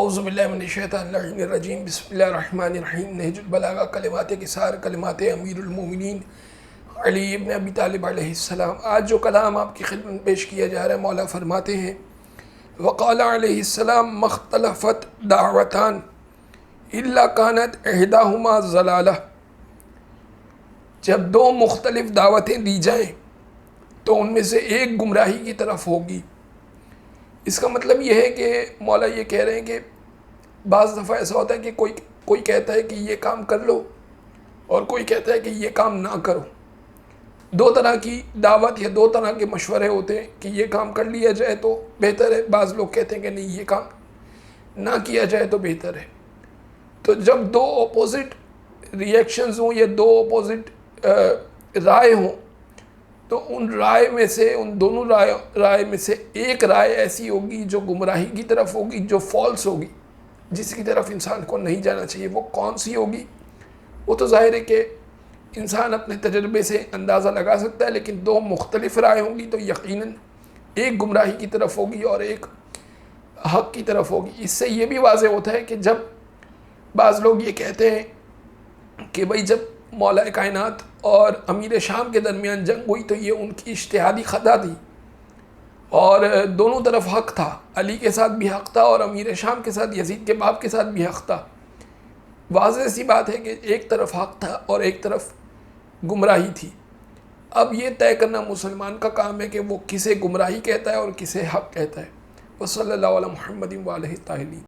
اعوذ باللہ من الشیطان الرجیم بسم اللہ الرحمن الرحیم نہج البلاغہ کلمات قصار کلمات امیر المومنین علی ابن ابی طالب علیہ السلام۔ آج جو کلام آپ کی خدمت میں پیش کیا جا رہا ہے، مولا فرماتے ہیں وقال علیہ السلام مختلفت دعوتان الا کانت احداہما ضلالہ۔ جب دو مختلف دعوتیں دی جائیں تو ان میں سے ایک گمراہی کی طرف ہوگی۔ اس کا مطلب یہ ہے کہ مولا یہ کہہ رہے ہیں کہ بعض دفعہ ایسا ہوتا ہے کہ کوئی کہتا ہے کہ یہ کام کر لو اور کوئی کہتا ہے کہ یہ کام نہ کرو۔ دو طرح کی دعوت یا دو طرح کے مشورے ہوتے ہیں کہ یہ کام کر لیا جائے تو بہتر ہے، بعض لوگ کہتے ہیں کہ نہیں یہ کام نہ کیا جائے تو بہتر ہے۔ تو جب دو اپوزٹ ریئیکشنز ہوں یا دو اپوزٹ رائے ہوں تو ان رائے میں سے، ان دونوں رائے میں سے ایک رائے ایسی ہوگی جو گمراہی کی طرف ہوگی، جو فالس ہوگی، جس کی طرف انسان کو نہیں جانا چاہیے۔ وہ کون سی ہوگی؟ وہ تو ظاہر ہے کہ انسان اپنے تجربے سے اندازہ لگا سکتا ہے، لیکن دو مختلف رائے ہوں گی تو یقیناً ایک گمراہی کی طرف ہوگی اور ایک حق کی طرف ہوگی۔ اس سے یہ بھی واضح ہوتا ہے کہ جب بعض لوگ یہ کہتے ہیں کہ بھئی جب مولا کائنات اور امیر شام کے درمیان جنگ ہوئی تو یہ ان کی اجتہادی خطا تھی اور دونوں طرف حق تھا، علی کے ساتھ بھی حق تھا اور امیر شام کے ساتھ، یزید کے باپ کے ساتھ بھی حق تھا۔ واضح سی بات ہے کہ ایک طرف حق تھا اور ایک طرف گمراہی تھی۔ اب یہ طے کرنا مسلمان کا کام ہے کہ وہ کسے گمراہی کہتا ہے اور کسے حق کہتا ہے۔ وصلی اللہ علی محمد وآلہ الطاہرین۔